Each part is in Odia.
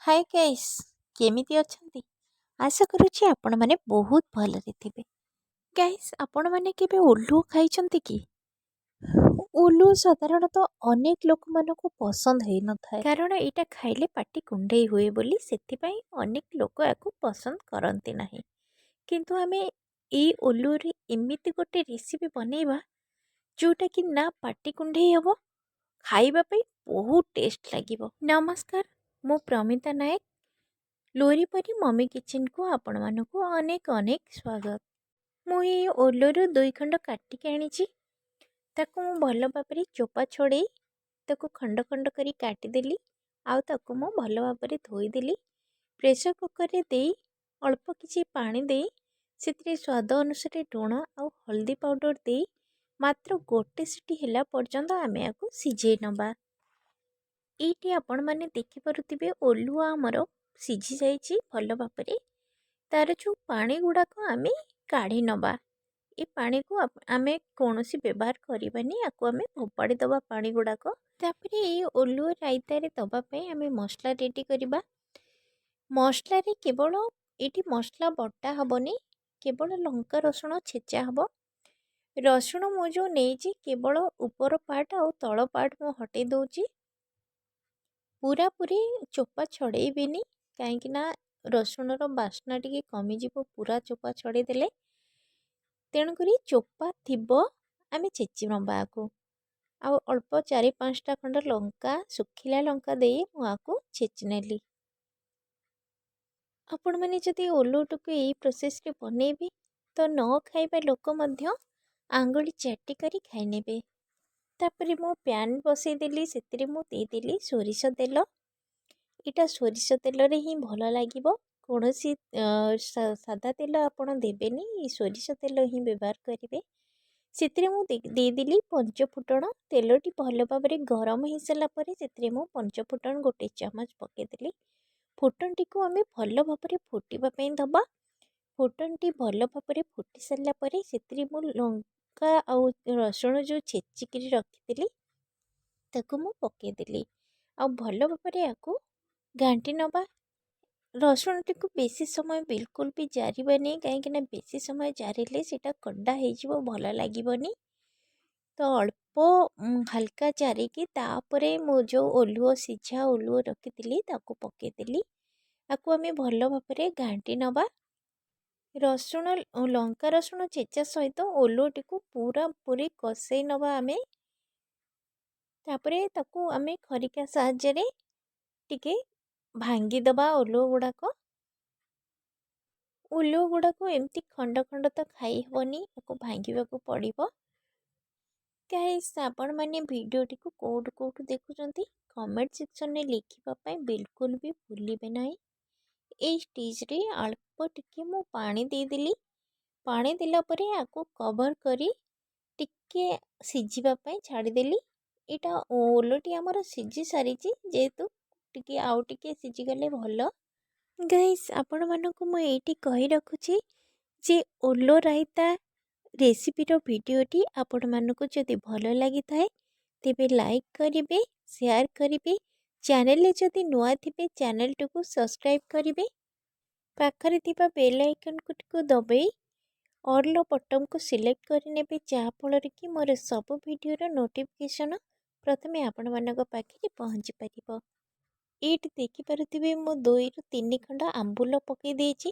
ହାଇ ଗାଇସ୍, କେମିତି ଅଛନ୍ତି? ଆଶା କରୁଛି ଆପଣମାନେ ବହୁତ ଭଲରେ ଥିବେ। ଗାଇସ୍, ଆପଣମାନେ କେବେ ଓଲୁଅ ଖାଇଛନ୍ତି କି? ଓଲୁଅ ସାଧାରଣତଃ ଅନେକ ଲୋକମାନଙ୍କୁ ପସନ୍ଦ ହେଇନଥାଏ, କାରଣ ଏଇଟା ଖାଇଲେ ପାଟି କୁଣ୍ଡେଇ ହୁଏ ବୋଲି ସେଥିପାଇଁ ଅନେକ ଲୋକ ୟାକୁ ପସନ୍ଦ କରନ୍ତି ନାହିଁ। କିନ୍ତୁ ଆମେ ଏଇ ଓଲୁଅରେ ଏମିତି ଗୋଟେ ରେସିପି ବନେଇବା ଯେଉଁଟାକି ନା ପାଟି କୁଣ୍ଡେଇ ହେବ, ଖାଇବା ପାଇଁ ବହୁତ ଟେଷ୍ଟ ଲାଗିବ। ନମସ୍କାର, ମୁଁ ପ୍ରମିତା ନାୟକ। ଲୋରିପରି ମମି କିଚେନକୁ ଆପଣମାନଙ୍କୁ ଅନେକ ଅନେକ ସ୍ୱାଗତ। ମୁଁ ଏଇ ଓଲୁଅରୁ 2 ଖଣ୍ଡ କାଟିକି ଆଣିଛି। ତାକୁ ମୁଁ ଭଲ ଭାବରେ ଚୋପା ଛଡ଼େଇ ତାକୁ ଖଣ୍ଡ ଖଣ୍ଡ କରି କାଟିଦେଲି। ଆଉ ତାକୁ ମୁଁ ଭଲ ଭାବରେ ଧୋଇଦେଲି। ପ୍ରେସର କୁକରରେ ଦେଇ ଅଳ୍ପ କିଛି ପାଣି ଦେଇ ସେଥିରେ ସ୍ୱାଦ ଅନୁସାରେ ଲୁଣ ଆଉ ହଳଦୀ ପାଉଡ଼ର ଦେଇ ମାତ୍ର ଗୋଟେ ସିଟି ହେଲା ପର୍ଯ୍ୟନ୍ତ ଆମେ ୟାକୁ ସିଝେଇ ନେବା। ଏଇଠି ଆପଣମାନେ ଦେଖିପାରୁଥିବେ ଓଲୁଅ ଆମର ସିଝି ଯାଇଛି ଭଲ ଭାବରେ। ତାର ଯେଉଁ ପାଣି ଗୁଡ଼ାକ ଆମେ କାଢ଼ି ନେବା। ଏ ପାଣିକୁ ଆମେ କୌଣସି ବ୍ୟବହାର କରିବାନି, ୟାକୁ ଆମେ ଫୋପାଡ଼ି ଦେବା ପାଣି ଗୁଡ଼ାକ। ତାପରେ ଏଇ ଓଲୁଅ ରାଇତାରେ ଦେବା ପାଇଁ ଆମେ ମସଲା ରେଡ଼ି କରିବା। ମସଲାରେ କେବଳ ଏଇଠି ମସଲା ବଟା ହେବନି, କେବଳ ଲଙ୍କା ରସୁଣ ଛେଚା ହେବ। ରସୁଣ ମୁଁ ଯେଉଁ ନେଇଛି କେବଳ ଉପର ପାର୍ଟ ଆଉ ତଳ ପାର୍ଟ ମୁଁ ହଟେଇ ଦେଉଛି। ପୁରାପୁରି ଚୋପା ଛଡ଼େଇବିନି, କାହିଁକି ନା ରସୁଣର ବାସ୍ନା ଟିକେ କମିଯିବ ପୁରା ଚୋପା ଛଡ଼େଇ ଦେଲେ। ତେଣୁକରି ଚୋପା ଥିବ ଆମେ ଛେଚି ନେବା ଆକୁ। ଆଉ ଅଳ୍ପ 4-5ଟା ଖଣ୍ଡ ଲଙ୍କା, ଶୁଖିଲା ଲଙ୍କା ଦେଇ ମୁଁ ଆକୁ ଛେଚି ନେଲି। ଆପଣମାନେ ଯଦି ଓଲୁଅଟିକୁ ଏଇ ପ୍ରୋସେସରେ ବନେଇବେ ତ ନ ଖାଇବା ଲୋକ ମଧ୍ୟ ଆଙ୍ଗୁଳି ଚାଟି କରି ଖାଇନେବେ। ତାପରେ ମୁଁ ପ୍ୟାନ୍ ବସେଇଦେଲି, ସେଥିରେ ମୁଁ ଦେଇଦେଲି ସୋରିଷ ତେଲ। ଏଇଟା ସୋରିଷ ତେଲରେ ହିଁ ଭଲ ଲାଗିବ, କୌଣସି ସାଦା ତେଲ ଆପଣ ଦେବେନି, ସୋରିଷ ତେଲ ହିଁ ବ୍ୟବହାର କରିବେ। ସେଥିରେ ମୁଁ ଦେଇଦେଲି ପଞ୍ଚଫୁଟଣ। ତେଲଟି ଭଲ ଭାବରେ ଗରମ ହେଇସାରିଲା ପରେ ସେଥିରେ ମୁଁ ପଞ୍ଚଫୁଟଣ 1 ଚାମଚ ପକାଇଦେଲି। ଫୁଟଣଟିକୁ ଆମେ ଭଲ ଭାବରେ ଫୁଟିବା ପାଇଁ ଦେବା। ଫୁଟଣଟି ଭଲ ଭାବରେ ଫୁଟି ସାରିଲା ପରେ ସେଥିରେ ମୁଁ ଲଙ୍କା ଆଉ ରସୁଣ ଯେଉଁ ଛେଚିକିରି ରଖିଥିଲି ତାକୁ ମୁଁ ପକାଇଦେଲି। ଆଉ ଭଲ ଭାବରେ ୟାକୁ ଘାଣ୍ଟି ନେବା। ରସୁଣଟିକୁ ବେଶୀ ସମୟ ବିଲକୁଲ ବି ଜାରିବାନି, କାହିଁକିନା ବେଶୀ ସମୟ ଜାରିଲେ ସେଇଟା କଡ଼ା ହେଇଯିବ, ଭଲ ଲାଗିବନି। ତ ଅଳ୍ପ ହାଲକା ଜାରିକି ତାପରେ ମୁଁ ଯେଉଁ ଓଲୁଅ ସିଝା ଓଲୁଅ ରଖିଥିଲି ତାକୁ ପକାଇଦେଲି। ତାକୁ ଆମେ ଭଲ ଭାବରେ ଘାଣ୍ଟି ନେବା। ଲଙ୍କା ରସୁଣ ଛେଚା ସହିତ ଓଲୁଅଟିକୁ ପୁରାପୁରି କଷେଇ ନେବା ଆମେ। ତାପରେ ତାକୁ ଆମେ ଖରିକା ସାହାଯ୍ୟରେ ଟିକେ ଭାଙ୍ଗିଦେବା ଓଲୁଅ ଗୁଡ଼ାକ। ଓଲୁଅ ଗୁଡ଼ାକୁ ଏମିତି ଖଣ୍ଡ ଖଣ୍ଡ ତ ଖାଇ ହେବନି, ତାକୁ ଭାଙ୍ଗିବାକୁ ପଡ଼ିବ। ଗାଇସ୍, ଆପଣମାନେ ଭିଡ଼ିଓଟିକୁ କେଉଁଠୁ ଦେଖୁଛନ୍ତି କମେଣ୍ଟ ସେକ୍ସନରେ ଲେଖିବା ପାଇଁ ବିଲକୁଲ ବି ଭୁଲିବେ ନାହିଁ। এই ଷ୍ଟେଜ୍ରେ ଅଳ୍ପ ଟିକେ ମୁଁ ପାଣି ଦେଇଦେଲି। ପାଣି ଦେଲା ପରେ ୟାକୁ କଭର କରି ଟିକେ ସିଝିବା ପାଇଁ ଛାଡ଼ିଦେଲି। ଏଇଟା ଓଲଟି ଆମର ସିଝି ସାରିଛି, ଯେହେତୁ ଟିକେ ଆଉ ଟିକେ ସିଝିଗଲେ ଭଲ। ଗାଇସ୍, ଆପଣମାନଙ୍କୁ ମୁଁ ଏଇଠି କହି ରଖୁଛି ଯେ ଓଲୁଅ ରାଇତା ରେସିପିର ଭିଡ଼ିଓଟି ଆପଣମାନଙ୍କୁ ଯଦି ଭଲ ଲାଗିଥାଏ ତେବେ ଲାଇକ୍ କରିବେ, ସେୟାର କରିବେ। ଚ୍ୟାନେଲରେ ଯଦି ନୂଆ ଥିବେ ଚ୍ୟାନେଲଟିକୁ ସବସ୍କ୍ରାଇବ୍ କରିବେ। ପାଖରେ ଥିବା ବେଲ୍ ଆଇକନ୍କୁ ଦବାଇ ଅଲ୍ ବଟନ୍କୁ ସିଲେକ୍ଟ କରିନେବେ, ଯାହାଫଳରେ କି ମୋର ସବୁ ଭିଡ଼ିଓର ନୋଟିଫିକେସନ୍ ପ୍ରଥମେ ଆପଣମାନଙ୍କ ପାଖରେ ପହଞ୍ଚି ପାରିବ। ଏଇଠି ଦେଖିପାରୁଥିବେ ମୁଁ 2-3 ଖଣ୍ଡ ଆମ୍ବୁଲ ପକାଇ ଦେଇଛି।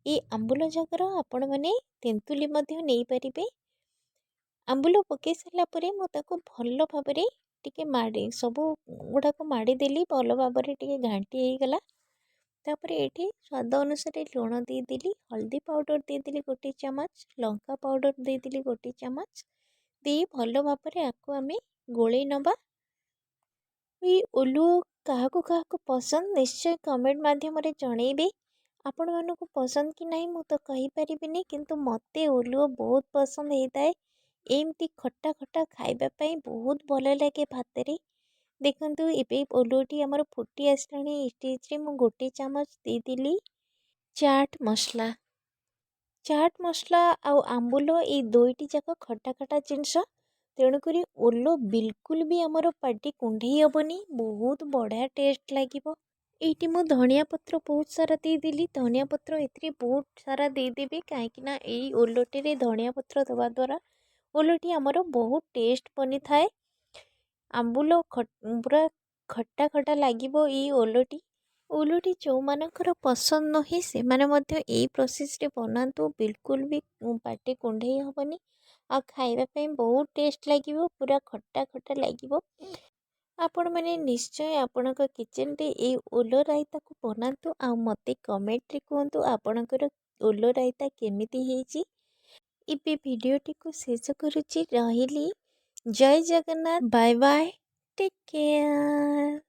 এই ଆମ୍ବୁଲ ଜାଗାର ଆପଣମାନେ ତେନ୍ତୁଳି ମଧ୍ୟ ନେଇପାରିବେ। ଆମ୍ବୁଲ ପକାଇ ସାରିଲା ପରେ ମୁଁ ତାକୁ ଭଲ ଭାବରେ ଟିକେ ସବୁ ଗୁଡ଼ାକ ମାଡ଼ିଦେଲି, ଭଲ ଭାବରେ ଟିକେ ଘାଣ୍ଟି ହେଇଗଲା। ତାପରେ ଏଇଠି ସ୍ୱାଦ ଅନୁସାରେ ଲୁଣ ଦେଇଦେଲି, ହଳଦୀ ପାଉଡ଼ର ଦେଇଦେଲି 1 ଚାମଚ, ଲଙ୍କା ପାଉଡ଼ର ଦେଇଦେଲି 1 ଚାମଚ ଦେଇ ଭଲ ଭାବରେ ଆକୁ ଆମେ ଗୋଳେଇ ନେବା। ଏଇ ଓଲୁଅ କାହାକୁ କାହାକୁ ପସନ୍ଦ ନିଶ୍ଚୟ କମେଣ୍ଟ ମାଧ୍ୟମରେ ଜଣେଇବେ। ଆପଣମାନଙ୍କୁ ପସନ୍ଦ କି ନାହିଁ ମୁଁ ତ କହିପାରିବିନି, କିନ୍ତୁ ମୋତେ ଓଲୁଅ ବହୁତ ପସନ୍ଦ ହେଇଥାଏ। ଏମିତି ଖଟା ଖଟା ଖାଇବା ପାଇଁ ବହୁତ ଭଲ ଲାଗେ ଭାତରେ। ଦେଖନ୍ତୁ ଏବେ ଓଲୁଅଟି ଆମର ଫୁଟି ଆସିଲାଣି। এই ଷ୍ଟେଜ୍ରେ ମୁଁ 1 ଚାମଚ ଦେଇଦେଲି ଚାଟ୍ ମସଲା। ଚାଟ୍ ମସଲା ଆଉ ଆମ୍ବୁଲ ଏଇ ଦୁଇଟି ଯାକ ଖଟା ଖଟା ଜିନିଷ, ତେଣୁକରି ଓଲୁଅ ବିଲକୁଲ ବି ଆମର ପାଟି କୁଣ୍ଡେଇ ହେବନି, ବହୁତ ବଢ଼ିଆ ଟେଷ୍ଟ ଲାଗିବ। ଏଇଠି ମୁଁ ଧନିଆ ପତ୍ର ବହୁତ ସାରା ଦେଇଦେଲି। ଧନିଆ ପତ୍ର ଏଥିରେ ବହୁତ ସାରା ଦେଇଦେବି, କାହିଁକିନା ଏଇ ଓଲଟିରେ ଧନିଆ ପତ୍ର ଦେବା ଦ୍ୱାରା ଓଲଟି ଆମର ବହୁତ ଟେଷ୍ଟ ବନିଥାଏ। ଆମ୍ବୁଲ ପୁରା ଖଟା ଖଟା ଲାଗିବ ଏଇ ଓଲଟି। ଓଲଟି ଯେଉଁମାନଙ୍କର ପସନ୍ଦ ନୁହେଁ ସେମାନେ ମଧ୍ୟ ଏଇ ପ୍ରୋସେସ୍ରେ ବନାନ୍ତୁ, ବିଲକୁଲ ବି ପାଟି କୁଣ୍ଡେଇ ହେବନି ଆଉ ଖାଇବା ପାଇଁ ବହୁତ ଟେଷ୍ଟ ଲାଗିବ, ପୁରା ଖଟା ଖଟା ଲାଗିବ। ଆପଣମାନେ ନିଶ୍ଚୟ ଆପଣଙ୍କ କିଚେନରେ ଏଇ ଓଲ ରାଇତାକୁ ବନାନ୍ତୁ ଆଉ ମୋତେ କମେଣ୍ଟରେ କୁହନ୍ତୁ ଆପଣଙ୍କର ଓଲ ରାଇତା କେମିତି ହେଇଛି। ଏବେ ଭିଡ଼ିଓଟିକୁ ଶେଷ କରୁଛି, ରହିଲି। ଜୟ Jagannath, bye bye, take care.